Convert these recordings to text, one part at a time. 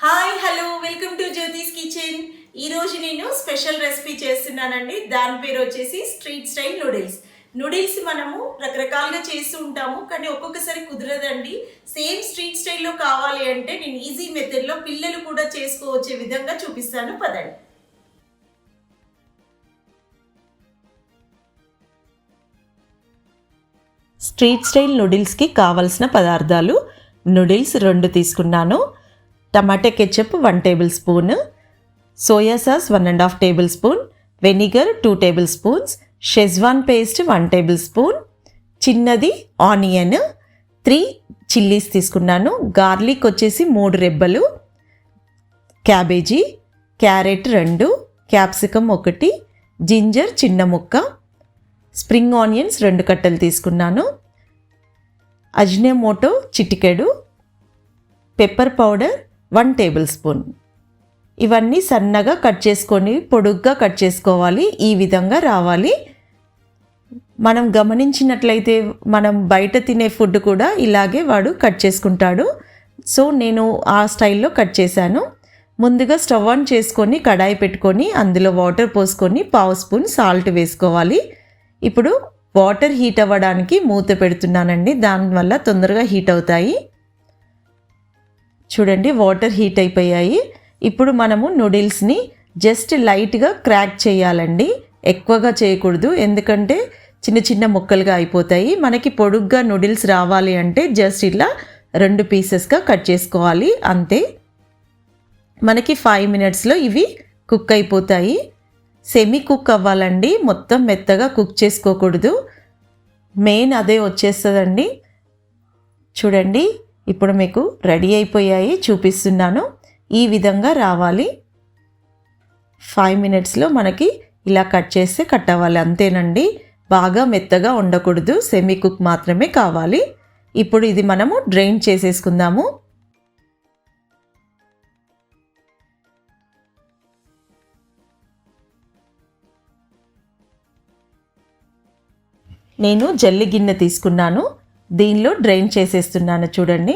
Hi hello welcome to జ్యోతిస్ kitchen. ఈరోజు నేను special recipe చేస్తున్నానండి. దాని పేరు వచ్చేసి స్ట్రీట్ స్టైల్ నూడిల్స్. నూడిల్స్ మనము రకరకాలుగా చేస్తూ ఉంటాము, కానీ ఒక్కొక్కసారి కుదరదండి. సేమ్ స్ట్రీట్ స్టైల్లో కావాలి అంటే నేను ఈజీ మెథడ్లో పిల్లలు కూడా చేసుకోవచ్చే విధంగా చూపిస్తాను, పదండి. స్ట్రీట్ స్టైల్ నూడిల్స్కి కావాల్సిన పదార్థాలు: నూడిల్స్ 2 తీసుకున్నాను, tomato ketchup 1 tablespoon, soya sauce 1.5 tablespoon, vinegar 2 tablespoons, Schezwan paste 1 tablespoon, చిన్నది ఆనియన్, 3 చిల్లీస్ తీసుకున్నాను, గార్లిక్ వచ్చేసి 3 రెబ్బలు, క్యాబేజీ, క్యారెట్ 2, క్యాప్సికమ్ 1, జింజర్ చిన్న ముక్క, స్ప్రింగ్ ఆనియన్స్ 2 కట్టలు తీసుకున్నాను, అజినోమోటో చిటికెడు, పెప్పర్ పౌడర్ 1 టేబుల్ స్పూన్. ఇవన్నీ సన్నగా కట్ చేసుకొని పొడుగ్గా కట్ చేసుకోవాలి. ఈ విధంగా రావాలి. మనం గమనించినట్లయితే మనం బయట తినే ఫుడ్ కూడా ఇలాగే వాడు కట్ చేసుకుంటాడు. సో నేను ఆ స్టైల్లో కట్ చేశాను. ముందుగా స్టవ్ ఆన్ చేసుకొని కడాయి పెట్టుకొని అందులో వాటర్ పోసుకొని 1/2 స్పూన్ సాల్ట్ వేసుకోవాలి. ఇప్పుడు వాటర్ హీట్ అవ్వడానికి మూత పెడుతున్నానండి, దానివల్ల తొందరగా హీట్ అవుతాయి. చూడండి, వాటర్ హీట్ అయిపోయాయి. ఇప్పుడు మనము నూడిల్స్ని జస్ట్ లైట్గా క్రాక్ చేయాలండి, ఎక్కువగా చేయకూడదు, ఎందుకంటే చిన్న చిన్న ముక్కలుగా అయిపోతాయి. మనకి పొడుగ్గా నూడిల్స్ రావాలి అంటే జస్ట్ ఇలా 2 పీసెస్గా కట్ చేసుకోవాలి, అంతే. మనకి 5 మినిట్స్లో ఇవి కుక్ అయిపోతాయి. సెమీ కుక్ అవ్వాలండి, మొత్తం మెత్తగా కుక్ చేసుకోకూడదు. మెయిన్ అదే వచ్చేస్తుందండి. చూడండి, ఇప్పుడు మీకు రెడీ అయిపోయాయి, చూపిస్తున్నాను. ఈ విధంగా రావాలి. 5 మినిట్స్లో మనకి ఇలా కట్ చేస్తే కట్ అవ్వాలి, అంతేనండి. బాగా మెత్తగా ఉండకూడదు, సెమీ కుక్ మాత్రమే కావాలి. ఇప్పుడు ఇది మనము డ్రైన్ చేసేసుకుందాము. నేను జల్లి గిన్నె తీసుకున్నాను, దీనిలో డ్రైన్ చేసేస్తున్నాను. చూడండి,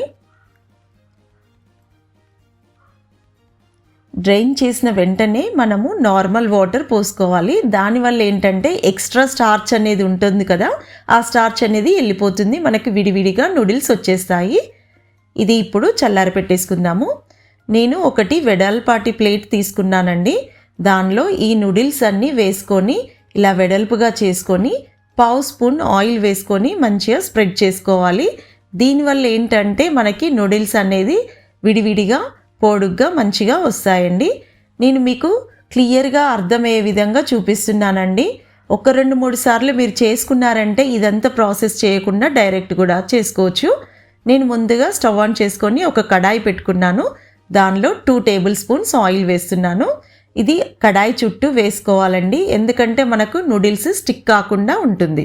డ్రైన్ చేసిన వెంటనే మనము నార్మల్ వాటర్ పోసుకోవాలి. దానివల్ల ఏంటంటే ఎక్స్ట్రా స్టార్చ్ అనేది ఉంటుంది కదా, ఆ స్టార్చ్ అనేది వెళ్ళిపోతుంది, మనకి విడివిడిగా నూడిల్స్ వచ్చేస్తాయి. ఇది ఇప్పుడు చల్లారి పెట్టేసుకుందాము. నేను ఒకటి వెడల్పాటి ప్లేట్ తీసుకున్నానండి. దానిలో ఈ నూడిల్స్ అన్నీ వేసుకొని ఇలా వెడల్పుగా చేసుకొని 1/2 స్పూన్ ఆయిల్ వేసుకొని మంచిగా స్ప్రెడ్ చేసుకోవాలి. దీనివల్ల ఏంటంటే మనకి నూడిల్స్ అనేది విడివిడిగా పొడుగ్గా మంచిగా వస్తాయండి. నేను మీకు క్లియర్గా అర్థమయ్యే విధంగా చూపిస్తున్నానండి. 1-2-3 సార్లు మీరు చేసుకున్నారంటే ఇదంతా ప్రాసెస్ చేయకుండా డైరెక్ట్ కూడా చేసుకోవచ్చు. నేను ముందుగా స్టవ్ ఆన్ చేసుకొని ఒక కడాయి పెట్టుకున్నాను. దానిలో 2 టేబుల్ స్పూన్స్ ఆయిల్ వేస్తున్నాను. ఇది కడాయి చుట్టూ వేసుకోవాలండి, ఎందుకంటే మనకు నూడిల్స్ స్టిక్ కాకుండా ఉంటుంది.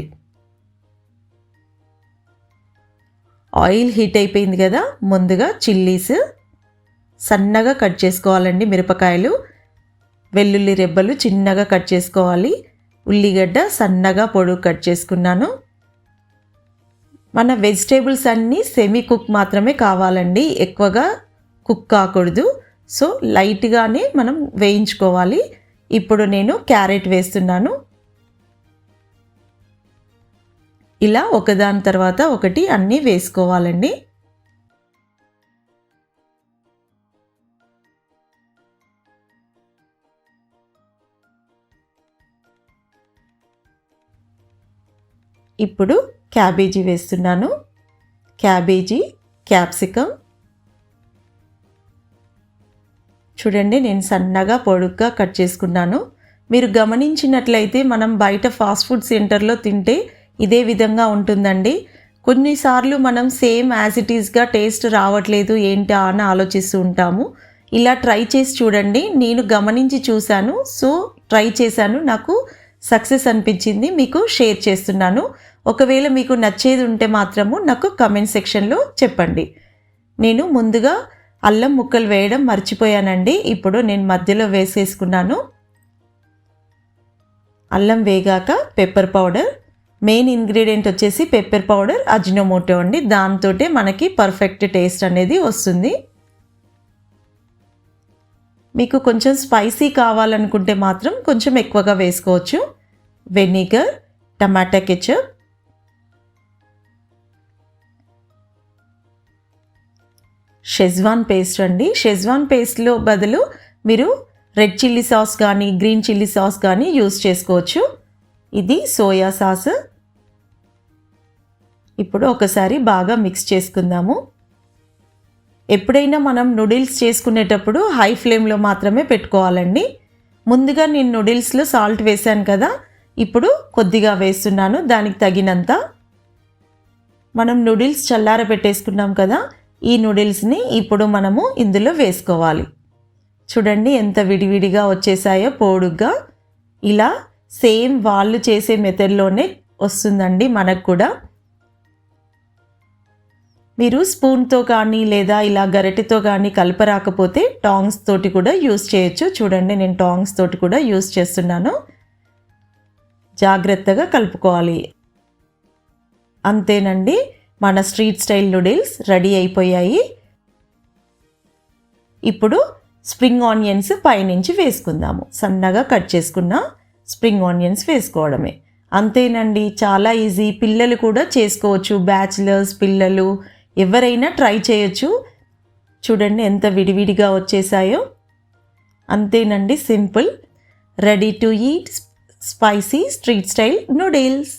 ఆయిల్ హీట్ అయిపోయింది కదా, ముందుగా చిల్లీస్ సన్నగా కట్ చేసుకోవాలండి, మిరపకాయలు, వెల్లుల్లి రెబ్బలు చిన్నగా కట్ చేసుకోవాలి, ఉల్లిగడ్డ సన్నగా పొడుగు కట్ చేసుకున్నాను. మన వెజిటేబుల్స్ అన్నీ సెమీ కుక్ మాత్రమే కావాలండి, ఎక్కువగా కుక్ కాకూడదు. సో లైట్గానే మనం వేయించుకోవాలి. ఇప్పుడు నేను క్యారెట్ వేస్తున్నాను. ఇలా ఒకదాని తర్వాత ఒకటి అన్నీ వేసుకోవాలండి. ఇప్పుడు క్యాబేజీ వేస్తున్నాను. క్యాబేజీ, క్యాప్సికమ్ చూడండి, నేను సన్నగా పొడుగ్గా కట్ చేసుకున్నాను. మీరు గమనించినట్లయితే మనం బయట ఫాస్ట్ ఫుడ్ సెంటర్లో తింటే ఇదే విధంగా ఉంటుందండి. కొన్నిసార్లు మనం సేమ్ యాజ్ ఇట్ ఈస్గా టేస్ట్ రావట్లేదు ఏంటా అని ఆలోచిస్తూ ఉంటాము. ఇలా ట్రై చేసి చూడండి. నేను గమనించి చూశాను, సో ట్రై చేశాను, నాకు సక్సెస్ అనిపించింది, మీకు షేర్ చేస్తున్నాను. ఒకవేళ మీకు నచ్చేది ఉంటే మాత్రము నాకు కమెంట్ సెక్షన్లో చెప్పండి. నేను ముందుగా అల్లం ముక్కలు వేయడం మర్చిపోయానండి. ఇప్పుడు నేను మధ్యలో వేసేసుకున్నాను. అల్లం వేగాక పెప్పర్ పౌడర్, మెయిన్ ఇంగ్రీడియంట్ వచ్చేసి పెప్పర్ పౌడర్, అజినోమోటో అండి. దాంతో మనకి పర్ఫెక్ట్ టేస్ట్ అనేది వస్తుంది. మీకు కొంచెం స్పైసీ కావాలనుకుంటే మాత్రం కొంచెం ఎక్కువగా వేసుకోవచ్చు. వెనిగర్, టమాటా కెచప్, షెజ్వాన్ పేస్ట్ అండి. షెజ్వాన్ పేస్ట్లో బదులు మీరు రెడ్ చిల్లీ సాస్ కానీ గ్రీన్ చిల్లీ సాస్ కానీ యూస్ చేసుకోవచ్చు. ఇది సోయా సాస్. ఇప్పుడు ఒకసారి బాగా మిక్స్ చేసుకుందాము. ఎప్పుడైనా మనం నూడిల్స్ చేసుకునేటప్పుడు హై ఫ్లేమ్లో మాత్రమే పెట్టుకోవాలండి. ముందుగా నేను నూడిల్స్లో సాల్ట్ వేసాను కదా, ఇప్పుడు కొద్దిగా వేస్తున్నాను దానికి తగినంత. మనం నూడిల్స్ చల్లార పెట్టేసుకున్నాం కదా, ఈ నూడిల్స్ని ఇప్పుడు మనము ఇందులో వేసుకోవాలి. చూడండి ఎంత విడివిడిగా వచ్చేసాయో పొడుగ్గా. ఇలా సేమ్ వాళ్ళు చేసే మెథడ్లోనే వస్తుందండి మనకు కూడా. మీరు స్పూన్తో కానీ లేదా ఇలా గరిటెతో కానీ కలపరాకపోతే టాంగ్స్ తోటి కూడా యూస్ చేయొచ్చు. చూడండి నేను టాంగ్స్ తోటి కూడా యూస్ చేస్తున్నాను. జాగ్రత్తగా కలుపుకోవాలి. అంతేనండి, మన స్ట్రీట్ స్టైల్ నూడిల్స్ రెడీ అయిపోయాయి. ఇప్పుడు స్ప్రింగ్ ఆనియన్స్ పైనుంచి వేసుకుందాము. సన్నగా కట్ చేసుకున్న స్ప్రింగ్ ఆనియన్స్ వేసుకోవడమే. అంతేనండి, చాలా ఈజీ. పిల్లలు కూడా చేసుకోవచ్చు. బ్యాచిలర్స్, పిల్లలు ఎవరైనా ట్రై చేయొచ్చు. చూడండి ఎంత విడివిడిగా వచ్చేసాయో. అంతేనండి, simple, ready to eat spicy street style noodles.